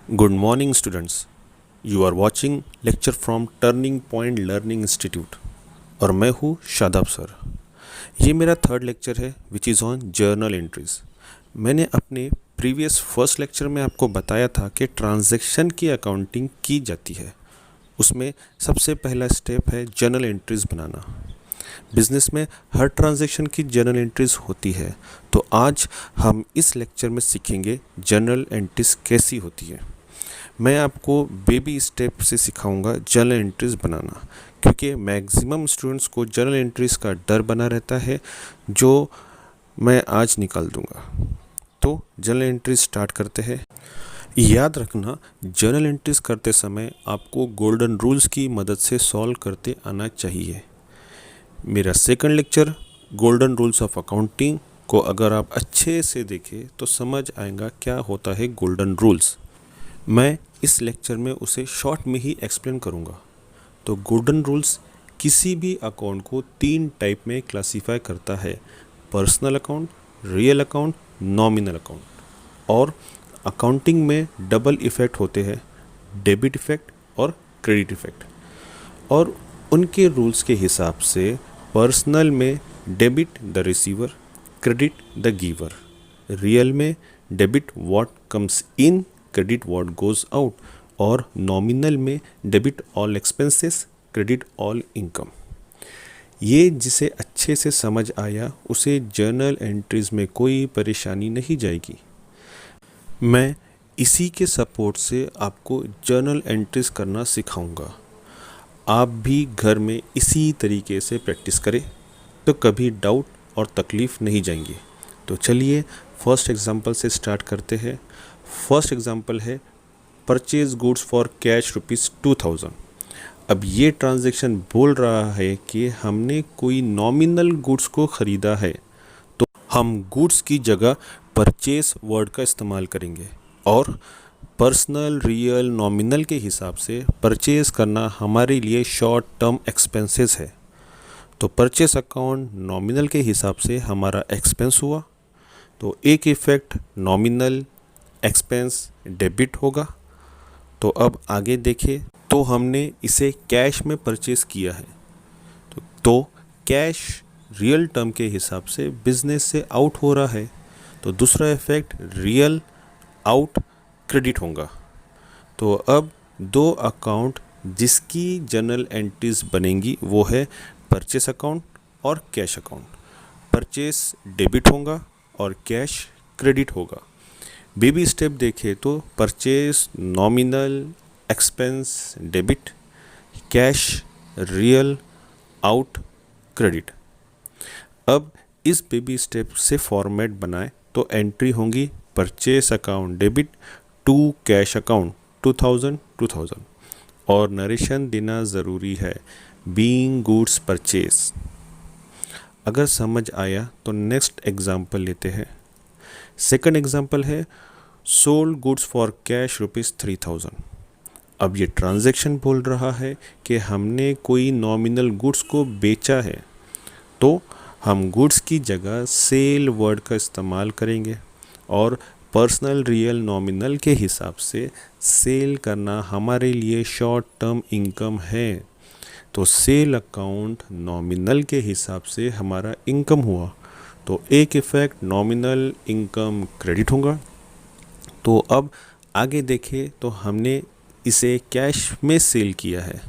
Good morning, students. You are watching lecture from turning point learning institute और मैं हूँ Shadab sir. ये मेरा थर्ड लेक्चर है which is on journal entries. मैंने अपने प्रीवियस फर्स्ट लेक्चर में आपको बताया था कि ट्रांजैक्शन की अकाउंटिंग की जाती है। उसमें सबसे पहला स्टेप है जर्नल एंट्रीज बनाना। बिजनेस में हर ट्रांजैक्शन की जर्नल एंट्रीज होती है, तो आज हम इस लेक्चर में सीखेंगे जर्नल एंट्रीज कैसी होती है। मैं आपको बेबी स्टेप से सिखाऊंगा जर्नल एंट्रीज बनाना, क्योंकि मैक्सिमम स्टूडेंट्स को जर्नल एंट्रीज का डर बना रहता है, जो मैं आज निकाल दूंगा। तो जर्नल एंट्रीज स्टार्ट करते हैं। याद रखना, जर्नल एंट्रीज करते समय आपको गोल्डन रूल्स की मदद से सॉल्व करते आना चाहिए। मेरा second lecture golden rules of accounting को अगर आप अच्छे से देखें तो समझ आएगा क्या होता है गोल्डन रूल्स। मैं इस लेक्चर में उसे शॉर्ट में ही एक्सप्लेन करूंगा। तो गोल्डन रूल्स किसी भी अकाउंट को 3 टाइप में क्लासीफाई करता है: personal account, real account, nominal account. और अकाउंटिंग में डबल इफ़ेक्ट होते हैं, डेबिट इफ़ेक्ट और क्रेडिट इफ़ेक्ट। और उनके रूल्स के हिसाब से पर्सनल में debit the receiver, credit the giver. Real में debit what comes in, credit what goes out. और नॉमिनल में debit all expenses, credit all income. ये जिसे अच्छे से समझ आया उसे जर्नल एंट्रीज में कोई परेशानी नहीं जाएगी। मैं इसी के सपोर्ट से आपको जर्नल एंट्रीज करना सिखाऊंगा। आप भी घर में इसी तरीके से प्रैक्टिस करें तो कभी डाउट और तकलीफ़ नहीं जाएंगे। तो चलिए फर्स्ट एग्जांपल से स्टार्ट करते हैं। फर्स्ट एग्जांपल है परचेज गुड्स फॉर कैश ₹2000। अब ये ट्रांजैक्शन बोल रहा है कि हमने कोई नॉमिनल गुड्स को ख़रीदा है, तो हम गुड्स की जगह परचेज वर्ड का इस्तेमाल करेंगे। और पर्सनल, रियल, नॉमिनल के हिसाब से परचेज करना हमारे लिए शॉर्ट टर्म एक्सपेंसेस है। तो परचेज अकाउंट नॉमिनल के हिसाब से हमारा एक्सपेंस हुआ, तो एक इफ़ेक्ट नॉमिनल एक्सपेंस डेबिट होगा। तो अब आगे देखें, तो हमने इसे कैश में परचेज किया है, तो कैश रियल टर्म के हिसाब से बिजनेस से आउट हो रहा है, तो दूसरा इफेक्ट रियल आउट क्रेडिट होगा। तो अब 2 अकाउंट जिसकी जर्नल एंट्रीज बनेंगी वो है परचेस अकाउंट और कैश अकाउंट। परचेस डेबिट होगा और कैश क्रेडिट होगा। बेबी स्टेप देखें तो purchase nominal, expense debit, cash real out credit. अब इस बेबी स्टेप से फॉर्मेट बनाएं तो एंट्री होंगी purchase account debit to cash account 2000 और नरेशन देना ज़रूरी है, बीइंग गुड्स परचेस। अगर समझ आया तो नेक्स्ट एग्जांपल लेते हैं। सेकंड एग्जांपल है सोल्ड गुड्स फॉर कैश ₹3000। अब ये ट्रांजैक्शन बोल रहा है कि हमने कोई नॉमिनल गुड्स को बेचा है, तो हम गुड्स की जगह सेल वर्ड का इस्तेमाल करेंगे। और पर्सनल, रियल, नॉमिनल के हिसाब से सेल करना हमारे लिए शॉर्ट टर्म इनकम है, तो सेल अकाउंट नॉमिनल के हिसाब से हमारा इनकम हुआ, तो एक इफ़ेक्ट नॉमिनल इनकम क्रेडिट होगा। तो अब आगे देखें तो हमने इसे कैश में सेल किया है,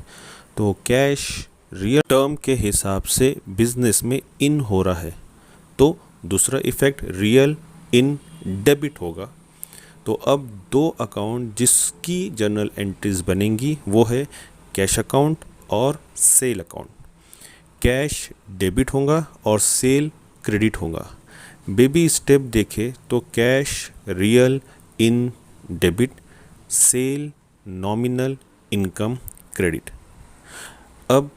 तो कैश रियल टर्म के हिसाब से बिजनेस में इन हो रहा है, तो दूसरा इफ़ेक्ट रियल इन डेबिट होगा। तो अब 2 अकाउंट जिसकी जर्नल एंट्रीज बनेंगी वो है कैश अकाउंट और सेल अकाउंट। कैश डेबिट होगा और सेल क्रेडिट होगा। बेबी स्टेप देखें तो cash real in debit, sale nominal income credit. अब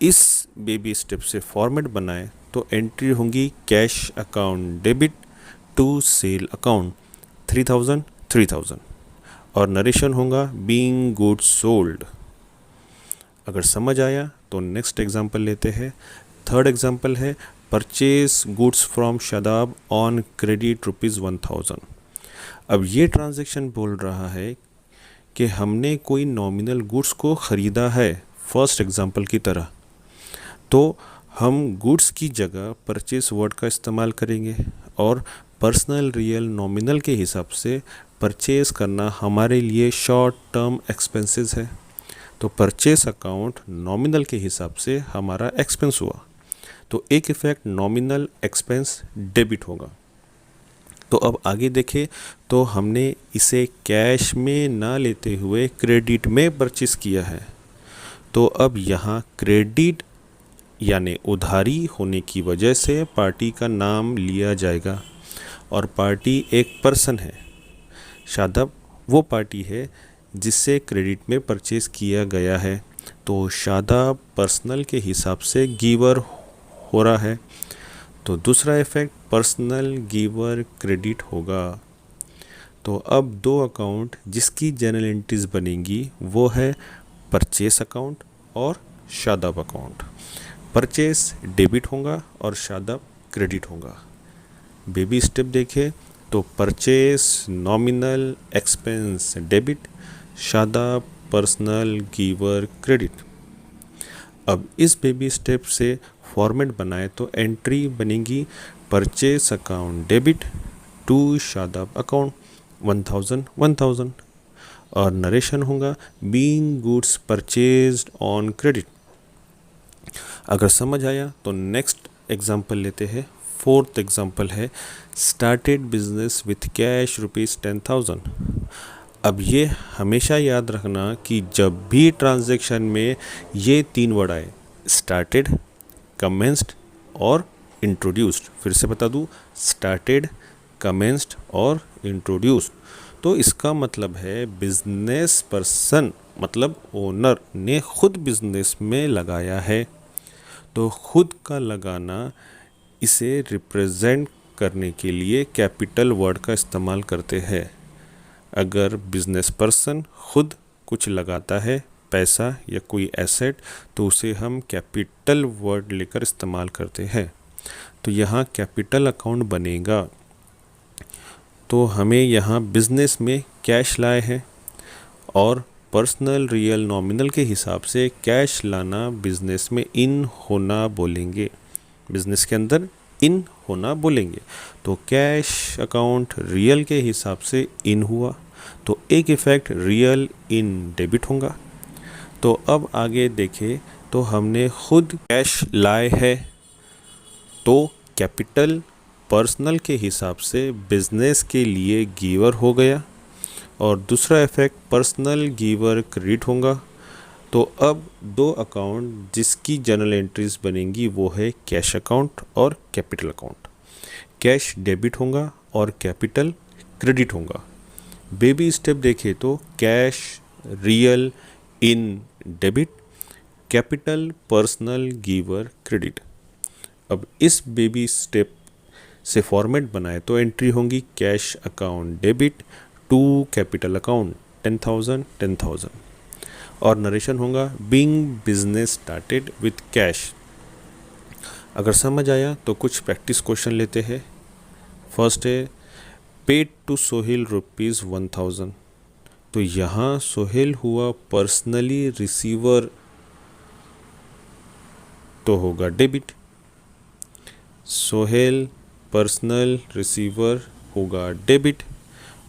इस बेबी स्टेप से फॉर्मेट बनाएं तो एंट्री होंगी cash account debit to sale account 3000 और नरेशन होगा बीइंग गुड्स सोल्ड। अगर समझ आया तो नेक्स्ट एग्जांपल लेते हैं। थर्ड एग्जांपल है purchase goods from Shadab on credit ₹1000। अब ये ट्रांजैक्शन बोल रहा है कि हमने कोई नॉमिनल गुड्स को ख़रीदा है, फर्स्ट एग्जांपल की तरह, तो हम गुड्स की जगह परचेस वर्ड का इस्तेमाल करेंगे और पर्सनल रियल नॉमिनल के हिसाब से परचेस करना हमारे लिए शॉर्ट टर्म एक्सपेंसेस है। तो परचेस अकाउंट नॉमिनल के हिसाब से हमारा एक्सपेंस हुआ, तो एक इफ़ेक्ट नॉमिनल एक्सपेंस डेबिट होगा। तो अब आगे देखें तो हमने इसे कैश में ना लेते हुए क्रेडिट में परचेस किया है, तो अब यहाँ क्रेडिट यानी उधारी होने की वजह से पार्टी का नाम लिया जाएगा और पार्टी एक पर्सन है। शादाब वो पार्टी है जिससे क्रेडिट में परचेस किया गया है, तो शादाब पर्सनल के हिसाब से गिवर हो रहा है। तो दूसरा इफेक्ट पर्सनल गिवर क्रेडिट होगा। तो अब दो अकाउंट जिसकी जनरल एंट्रीज बनेंगी वो है परचेस अकाउंट और शादाब अकाउंट। परचेस डेबिट होगा और शादाब क्रेडिट होगा। बेबी स्टेप देखें तो purchase nominal expense debit, Shadab personal giver credit. अब इस बेबी स्टेप से फॉर्मेट बनाए तो एंट्री बनेगी purchase account debit to Shadab account 1000 और नरेशन होगा being goods purchased on credit. अगर समझ आया तो नेक्स्ट एग्जांपल लेते हैं। फोर्थ एग्जांपल है स्टार्टेड बिजनेस विथ कैश ₹10,000। अब ये हमेशा याद रखना कि जब भी ट्रांजैक्शन में ये तीन वर्ड आए, स्टार्टेड, कमेंस्ड और इंट्रोड्यूस्ड, फिर से बता दूँ, स्टार्टेड, कमेंस्ड और इंट्रोड्यूस्ड, तो इसका मतलब है बिजनेस पर्सन मतलब ओनर ने खुद बिजनेस में लगाया है। तो खुद का लगाना, इसे रिप्रेजेंट करने के लिए कैपिटल वर्ड का इस्तेमाल करते हैं। अगर बिजनेस पर्सन खुद कुछ लगाता है, पैसा या कोई एसेट, तो उसे हम कैपिटल वर्ड लेकर इस्तेमाल करते हैं। तो यहाँ कैपिटल अकाउंट बनेगा। तो हमें यहाँ बिजनेस में कैश लाए हैं और पर्सनल रियल नॉमिनल के हिसाब से कैश लाना बिजनेस में इन होना बोलेंगे, बिजनेस के अंदर इन होना बोलेंगे। तो कैश अकाउंट रियल के हिसाब से इन हुआ, तो एक इफ़ेक्ट रियल इन डेबिट होगा। तो अब आगे देखें तो हमने खुद कैश लाए है, तो कैपिटल पर्सनल के हिसाब से बिजनेस के लिए गिवर हो गया और दूसरा इफेक्ट पर्सनल गिवर क्रेडिट होगा। तो अब दो अकाउंट जिसकी जनरल एंट्रीज बनेंगी वो है कैश अकाउंट और कैपिटल अकाउंट। कैश डेबिट होगा और कैपिटल क्रेडिट होगा। बेबी स्टेप देखें तो cash real in debit, capital personal giver credit. अब इस बेबी स्टेप से फॉर्मेट बनाए तो एंट्री होंगी cash account debit to capital account 10,000 और नरेशन होगा being business started with cash. अगर समझ आया तो कुछ प्रैक्टिस क्वेश्चन लेते हैं। फर्स्ट है पेड टू सोहेल ₹1,000। तो यहाँ सोहेल हुआ पर्सनली रिसीवर, तो होगा डेबिट। सोहेल पर्सनल रिसीवर होगा डेबिट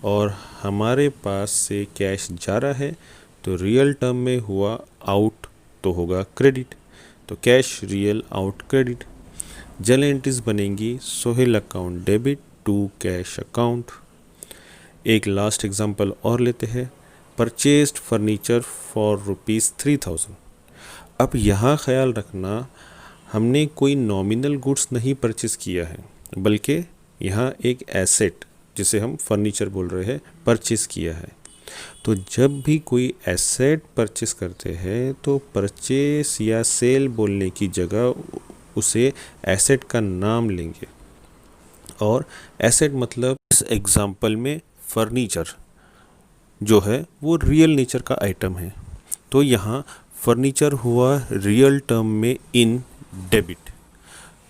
और हमारे पास से कैश जा रहा है तो रियल टर्म में हुआ आउट, तो होगा क्रेडिट। तो cash real out credit. Journal entries बनेंगी Sohail account debit to cash account. एक लास्ट एग्जांपल और लेते हैं। Purchased furniture for ₹3,000। अब यहाँ ख्याल रखना हमने कोई नॉमिनल गुड्स नहीं परचेज किया है, बल्कि यहाँ एक एसेट जिसे हम फर्नीचर बोल रहे हैं परचेज किया है। तो जब भी कोई एसेट परचेस करते हैं तो परचेस या सेल बोलने की जगह उसे एसेट का नाम लेंगे और एसेट मतलब इस एग्जांपल में फर्नीचर जो है वो रियल नेचर का आइटम है। तो यहाँ फर्नीचर हुआ रियल टर्म में इन डेबिट,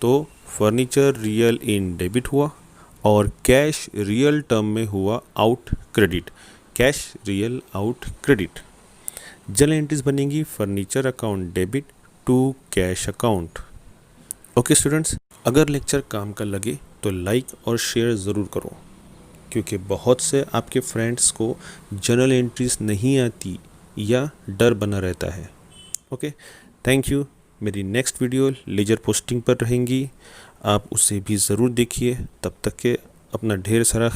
तो फर्नीचर रियल इन डेबिट हुआ और कैश रियल टर्म में हुआ out credit. Cash real out credit. Journal entries बनेंगी furniture account debit to cash account. Okay students, अगर लेक्चर काम का लगे तो लाइक और शेयर ज़रूर करो, क्योंकि बहुत से आपके फ्रेंड्स को जर्नल एंट्रीज नहीं आती या डर बना रहता है। Okay, thank you. मेरी नेक्स्ट वीडियो लेजर पोस्टिंग पर रहेंगी, आप उसे भी ज़रूर देखिए। तब तक के अपना ढेर सारा